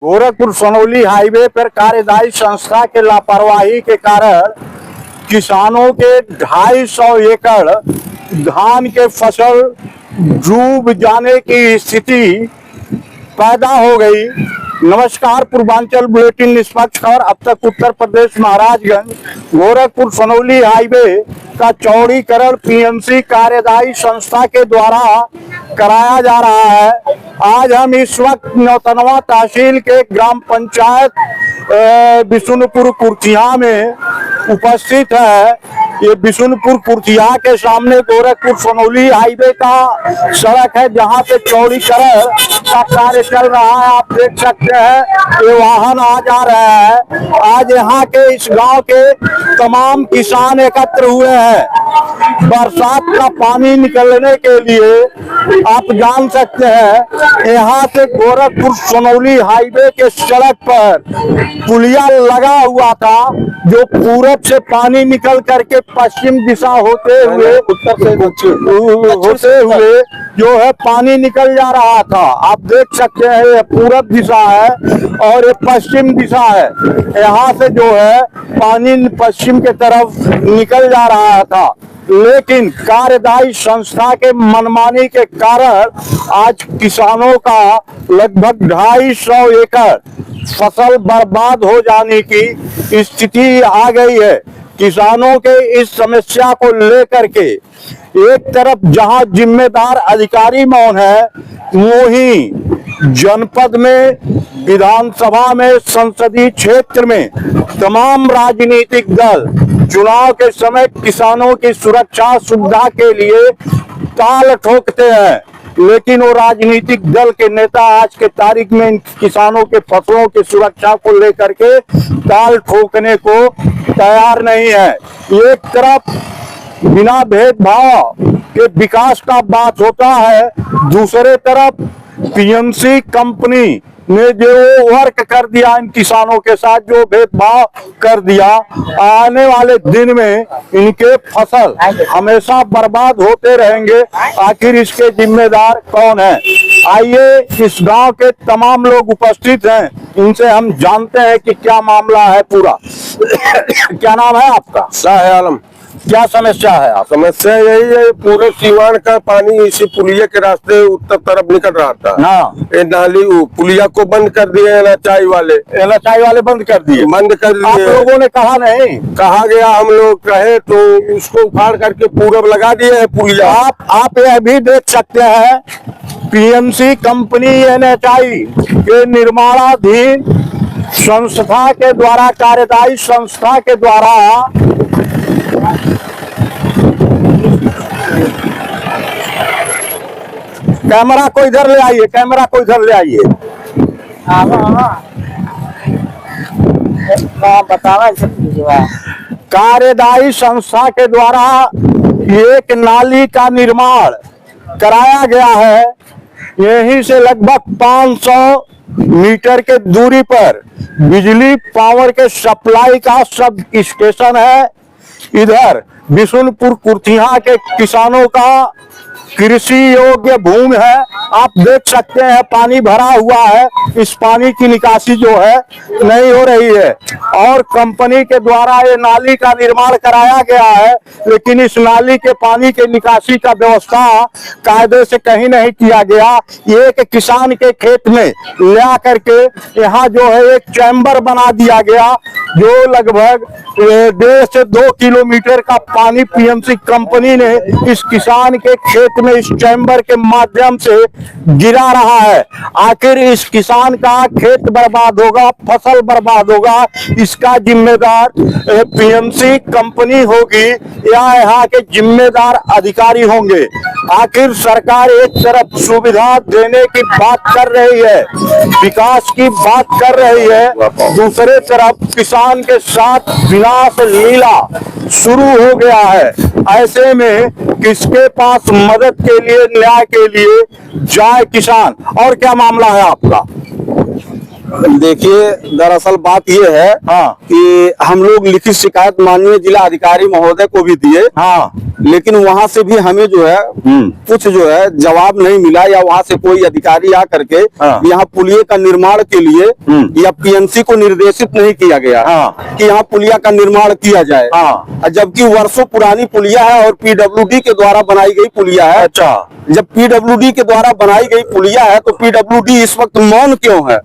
Gorakhpur Sonauli highway पर कार्यदायी संस्था के लापरवाही के कारण किसानों के 250 एकड़ धान के फसल डूब जाने की स्थिति पैदा हो गई। नमस्कार, पूर्वांचल बुलेटिन निष्पक्ष खबर। अब तक उत्तर प्रदेश महाराजगंज गोरखपुर सोनौली हाईवे का चौड़ीकरण पीएमसी कार्यदायी संस्था के द्वारा कराया जा रहा है। आज हम इस वक्त नौतनवा तहसील के ग्राम पंचायत बिशुनपुर कुर्थिया में उपस्थित है। ये बिशुनपुर कुर्थिया के सामने गोरखपुर सोनौली हाईवे का सड़क है, जहाँ पे चौड़ीकरण का कार्य चल रहा है। आप देख सकते हैं ये वाहन आ जा रहा है। आज यहाँ के इस गांव के तमाम किसान एकत्र हुए हैं। बरसात का पानी निकलने के लिए आप जान सकते हैं यहाँ से गोरखपुर सोनौली हाईवे के सड़क पर पुलिया लगा हुआ था, जो पूरब से पानी निकल करके पश्चिम दिशा होते हुए उत्तर से होते हुए जो है पानी निकल जा रहा था। आप देख सकते हैं ये पूरब दिशा है और ये पश्चिम दिशा है। यहाँ से जो है पानी पश्चिम के तरफ निकल जा रहा था, लेकिन कार्यदायी संस्था के मनमानी के कारण आज किसानों का लगभग 250 एकड़ फसल बर्बाद हो जाने की स्थिति आ गई है। किसानों के इस समस्या को लेकर के एक तरफ जहां जिम्मेदार अधिकारी मौन है, वहीं जनपद में, विधानसभा में, संसदीय क्षेत्र में तमाम राजनीतिक दल चुनाव के समय किसानों की सुरक्षा सुविधा के लिए ताल ठोकते हैं, लेकिन वो राजनीतिक दल के नेता आज के तारीख में इन किसानों के फसलों की सुरक्षा को लेकर के ताल ठोकने को तैयार नहीं है। एक तरफ बिना भेदभाव के विकास का बात होता है, दूसरे तरफ पीएमसी कंपनी ने जो वर्क कर दिया इन किसानों के साथ, जो भेदभाव कर दिया, आने वाले दिन में इनके फसल हमेशा बर्बाद होते रहेंगे। आखिर इसके जिम्मेदार कौन है? आइए इस गांव के तमाम लोग उपस्थित हैं, इनसे हम जानते हैं कि क्या मामला है पूरा। क्या नाम है आपका? शाह आलम। क्या समस्या है आप? समस्या यही है, पूरे सीवान का पानी इसी पुलिया के रास्ते उत्तर तरफ निकल रहा था ना। ये नाली पुलिया को बंद कर दिए एनएचआई वाले बंद कर दिए। आप लोगों ने कहा नहीं? कहा गया, हम लोग कहे तो उसको उखाड़ करके पूरब लगा दिए है पुलिया। आप यह भी देख सकते हैं पीएमसी कंपनी एनएचआई के निर्माणाधीन संस्था के द्वारा, कार्यदायी संस्था के द्वारा कैमरा को इधर ले आइए, कैमरा को इधर ले आइए। कार्यदायी संस्था के द्वारा एक नाली का निर्माण कराया गया है। यहीं से लगभग 500 मीटर के दूरी पर बिजली पावर के सप्लाई का सब स्टेशन है। इधर बिशुनपुर कुर्थिया के किसानों का कृषि योग्य भूमि है। आप देख सकते हैं पानी भरा हुआ है, इस पानी की निकासी जो है नहीं हो रही है और कंपनी के द्वारा ये नाली का निर्माण कराया गया है, लेकिन इस नाली के पानी के निकासी का व्यवस्था कायदे से कहीं नहीं किया गया। एक किसान के खेत में ले करके यहाँ जो है एक चैम्बर बना दिया गया, जो लगभग 1.5 से 2 किलोमीटर का पानी पीएमसी कंपनी ने इस किसान के खेत में इस चैम्बर के माध्यम से गिरा रहा है। आखिर इस किसान का खेत बर्बाद होगा, फसल बर्बाद होगा, इसका जिम्मेदार पीएमसी कंपनी होगी या यहाँ के जिम्मेदार अधिकारी होंगे? आखिर सरकार एक तरफ सुविधा देने की बात कर रही है, विकास की बात कर रही है, दूसरे तरफ किसान के साथ विनाश लीला शुरू हो गया है। ऐसे में किसके पास मदद के लिए, न्याय के लिए जाए किसान? और क्या मामला है आपका? देखिए, दरअसल बात ये है हाँ कि हम लोग लिखित शिकायत माननीय जिला अधिकारी महोदय को भी दिए, हाँ लेकिन वहां से भी हमें जो है कुछ जो है जवाब नहीं मिला, या वहां से कोई अधिकारी आ करके हाँ। यहाँ पुलिये का निर्माण के लिए या पीएमसी को निर्देशित नहीं किया गया हाँ। कि यहाँ पुलिया का निर्माण किया जाए। हाँ। जबकि वर्षों पुरानी पुलिया है और पीडब्ल्यूडी के द्वारा बनाई गई पुलिया है। अच्छा, जब पीडब्ल्यूडी के द्वारा बनाई गई पुलिया है तो पीडब्ल्यूडी इस वक्त मौन क्यों है?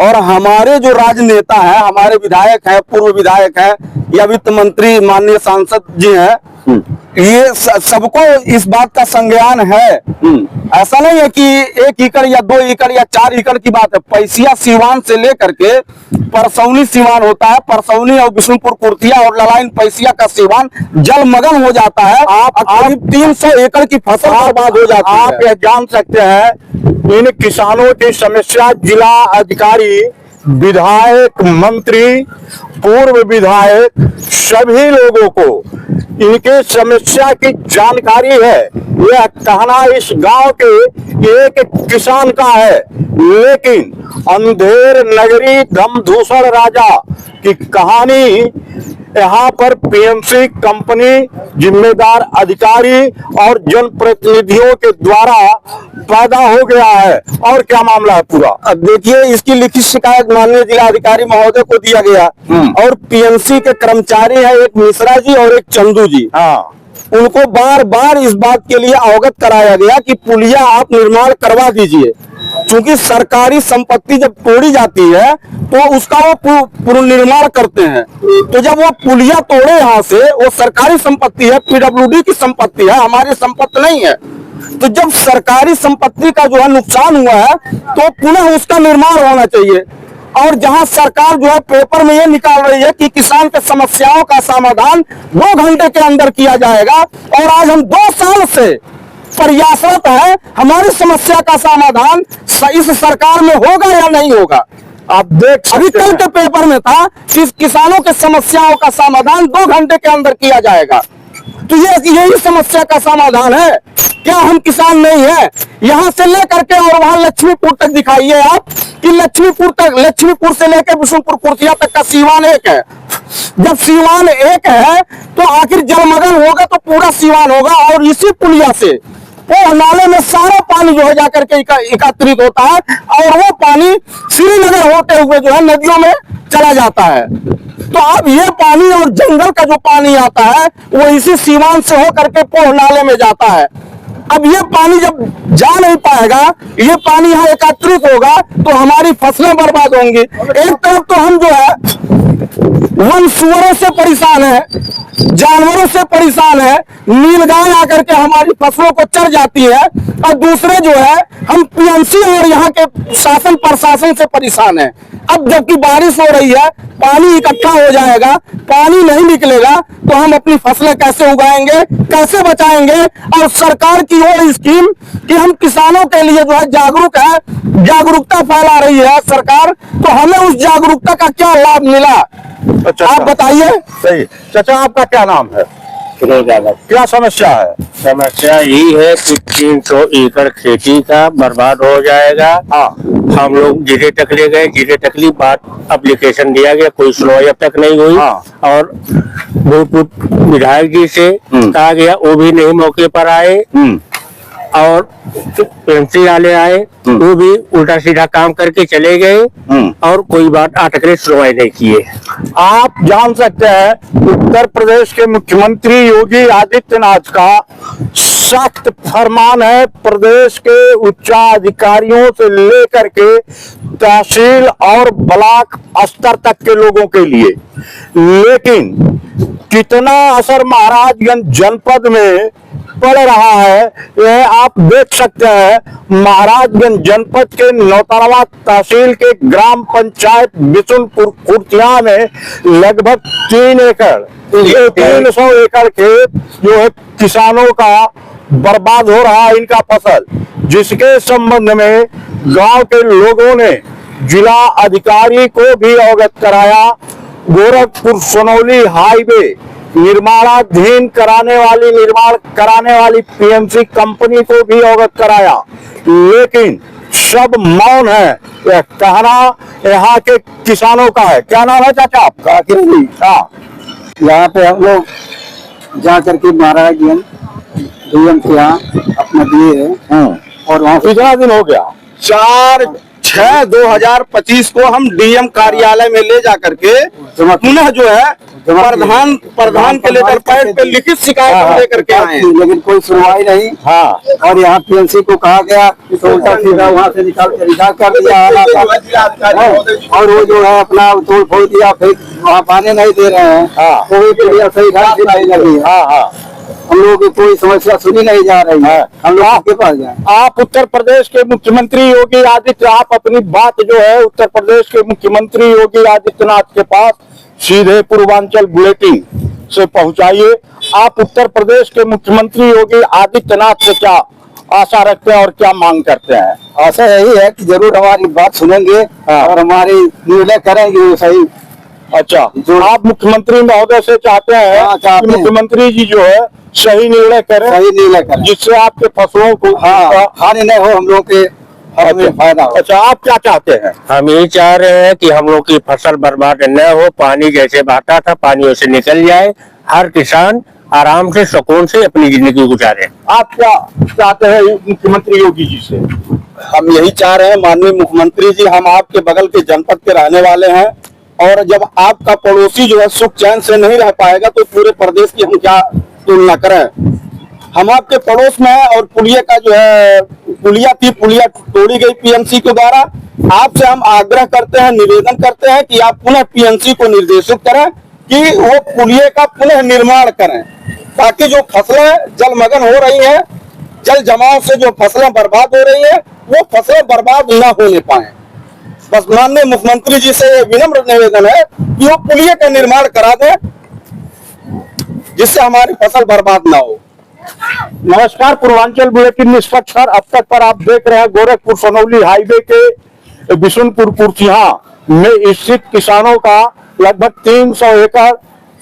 और हमारे जो राजनेता है, हमारे विधायक है, पूर्व विधायक है या वित्त मंत्री माननीय सांसद जी हैं, ये सबको इस बात का संज्ञान है। ऐसा नहीं है कि 1 एकड़ या 2 एकड़ या 4 एकड़ की बात है। पैसिया सीवान से लेकर के परसौनी सीवान होता है, परसौनी और बिशुनपुर कुर्तिया और ललाइन पैसिया का सीवान जलमग्न हो जाता है। आप 300 एकड़ की फसल बर्बाद हो जाती है। आप यह जान सकते हैं इन किसानों की समस्या जिला अधिकारी, विधायक, मंत्री, पूर्व विधायक सभी लोगों को इनके समस्या की जानकारी है। यह कहना इस गांव के एक किसान का है, लेकिन अंधेर नगरी धमधूसड़ राजा की कहानी यहाँ पर पीएमसी कंपनी, जिम्मेदार अधिकारी और जनप्रतिनिधियों के द्वारा पैदा हो गया है। और क्या मामला है पूरा? अब देखिए, इसकी लिखित शिकायत माननीय जिला अधिकारी महोदय को दिया गया और पीएमसी के कर्मचारी है एक मिश्रा जी और एक चंदू जी, हाँ, उनको बार बार इस बात के लिए अवगत कराया गया कि पुलिया आप निर्माण करवा दीजिए। क्योंकि सरकारी संपत्ति जब तोड़ी जाती है तो उसका वो पुनर्निर्माण करते हैं। तो जब वो पुलिया तोड़े यहाँ से, वो सरकारी संपत्ति है, पीडब्ल्यूडी की संपत्ति है, हमारी संपत्ति नहीं है। तो जब सरकारी संपत्ति का जो है नुकसान हुआ है तो पुनः उसका निर्माण होना चाहिए। और जहां सरकार जो है पेपर में ये निकाल रही है कि किसान के समस्याओं का समाधान 2 घंटे के अंदर किया जाएगा, और आज हम 2 साल से प्रयासरत है हमारी समस्या का समाधान इस सरकार में होगा या नहीं होगा। आप देख अभी कल के पेपर में था कि किसानों के समस्याओं का समाधान 2 घंटे के अंदर किया जाएगा। तो यही समस्या का समाधान है क्या? हम किसान नहीं है? यहाँ से लेकर के और वहां लक्ष्मीपुर तक दिखाइए आप कि लक्ष्मीपुर से लेकर बिशुनपुर कुर्तिया तक का सीवान एक है। जब सीवान एक है तो आखिर जलमग्न होगा तो पूरा सीवान होगा, और इसी पुलिया से वो नाले में सारा पानी जो है जाकर के एकत्रित होता है, और वो पानी श्रीनगर होते हुए जो है नदियों में चला जाता है। तो अब ये पानी और जंगल का जो पानी आता है वो इसी सीवान से होकर के पोह नाले में जाता है। अब ये पानी जब जा नहीं पाएगा, ये पानी यहाँ एकत्रित होगा तो हमारी फसलें बर्बाद होंगी। एक तरफ तो हम जो है वन सुअरों से परेशान है, जानवरों से परेशान है, नीलगाय आकर के हमारी फसलों को चर जाती है, और दूसरे जो है हम पीएमसी और यहाँ के शासन प्रशासन से परेशान है। अब जबकि बारिश हो रही है, पानी इकट्ठा हो जाएगा, पानी नहीं निकलेगा तो हम अपनी फसलें कैसे उगाएंगे, कैसे बचाएंगे? और सरकार की वो स्कीम कि हम किसानों के लिए जो है जागरूक है, जागरूकता फैला रही है सरकार, तो हमें उस जागरूकता का क्या लाभ मिला? अच्छा, आप बताइए। सही। चाचा, आपका क्या नाम है? क्या समस्या है? समस्या यही है कि 300 एकड़ खेती का बर्बाद हो जाएगा। हाँ, हम लोग जिले तक ले गए, जिले तकली बात एप्लीकेशन दिया गया, कोई सुनवाई अब तक नहीं हुई। हाँ। और भूतपूर्व विधायक जी से कहा गया, वो भी नहीं मौके पर आए, और पेंसी वाले आए, वो भी उल्टा सीधा काम करके चले गए, और कोई बात अटकरे सुनवाई नहीं किए। आप जान सकते हैं उत्तर प्रदेश के मुख्यमंत्री योगी आदित्यनाथ का सख्त फरमान है प्रदेश के उच्चाधिकारियों से लेकर के तहसील और ब्लॉक स्तर तक के लोगों के लिए, लेकिन कितना असर महाराजगंज जनपद में पड़ रहा है यह आप देख सकते हैं। महाराजगंज जनपद के नौतनवा तहसील के ग्राम पंचायत बिशुनपुर कुर्तिया में लगभग 3 एकड़, ये 300 एकड़ खेत जो है किसानों का बर्बाद हो रहा है इनका फसल, जिसके संबंध में गांव के लोगों ने जिला अधिकारी को भी अवगत कराया। गोरखपुर सोनौली हाईवे निर्माण कराने वाली पीएमसी कंपनी को भी अवगत कराया, लेकिन सब मौन है। यह कहना यहाँ के किसानों का है। क्या नाम है चाचा आपका? हाँ, यहाँ पे हम लोग जा करके महाराज डीएम के यहाँ अपना दिए हैं और वहाँ कितना दिन हो गया? 4/6/2025 को हम डीएम कार्यालय में ले जा करके पुनः जो है प्रधान के लेटर पैड पे लिखित शिकायत हम लेकर के आए हैं, लेकिन कोई सुनवाई नहीं। हाँ, और यहाँ पीएमसी को कहा गया तो उल्टा सीधा वहाँ से निकाल के रिहा कर दिया और वो जो है अपना तोड़ फोड़ दिया, फिर वहाँ पानी नहीं दे रहे हैं। हाँ, कोई बढ़िया सही ढंग से नहीं लगी है। हाँ, हाँ, हम लोगों की कोई समस्या सुनी नहीं जा रही है। हम लोग आपके पास जाए। आप उत्तर प्रदेश के मुख्यमंत्री योगी आदित्यनाथ, आप अपनी बात जो है उत्तर प्रदेश के मुख्यमंत्री योगी आदित्यनाथ के पास सीधे पूर्वांचल बुलेटिन से पहुंचाइए। आप उत्तर प्रदेश के मुख्यमंत्री योगी आदित्यनाथ से क्या आशा रखते हैं और क्या मांग करते हैं? आशा यही है कि जरूर हमारी बात सुनेंगे और हमारी निर्णय करेंगे वो सही। अच्छा, जो आप मुख्यमंत्री महोदय से चाहते हैं कि मुख्यमंत्री जी जो है सही निर्णय करें, जिससे आपके फसलों को हानि नहीं हो, हम लोग के फायदा हो। अच्छा, आप क्या चाहते हैं? हम यही चाह रहे हैं कि हम लोग की फसल बर्बाद न हो, पानी जैसे बहता था पानी वैसे निकल जाए, हर किसान आराम से सुकून से अपनी जिंदगी गुजारे। आप क्या चाहते हैं मुख्यमंत्री योगी जी से? हम यही चाह रहे हैं माननीय मुख्यमंत्री जी, हम आपके बगल के जनपद के रहने वाले हैं और जब आपका पड़ोसी जो है सुख चैन से नहीं रह पाएगा तो पूरे प्रदेश की हम क्या तुलना करें। हम आपके पड़ोस में है और पुलिया का जो है पुलिया तोड़ी गई पीएमसी के द्वारा। आपसे हम आग्रह करते हैं, निवेदन करते हैं कि आप पुनः पीएमसी को निर्देशित करें कि वो पुलिया का पुनः निर्माण करें, ताकि जो फसलें जलमग्न हो रही हैं, जल जमाव से जो फसलें बर्बाद हो रही है वो फसलें बर्बाद न होने पाए। बस माननीय मुख्यमंत्री जी से विनम्र निवेदन है कि वो पुलिया का निर्माण करा दें जिससे हमारी फसल बर्बाद ना हो। नमस्कार, पूर्वांचल बुलेटिन निष्पक्ष सर अब तक पर आप देख रहे हैं गोरखपुर सनौली हाईवे के बिशुनपुर पुरचिहा में स्थित किसानों का लगभग 300 एकड़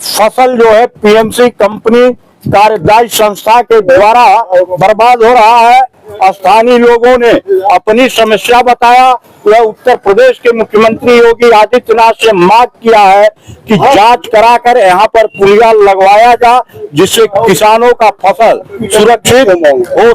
फसल जो है पीएमसी कंपनी कार्यदायी संस्था के द्वारा बर्बाद हो रहा है। स्थानीय लोगों ने अपनी समस्या बताया। वह उत्तर प्रदेश के मुख्यमंत्री योगी आदित्यनाथ से मांग किया है कि जांच कराकर यहाँ पर पुलिया लगवाया जा, जिससे किसानों का फसल सुरक्षित हो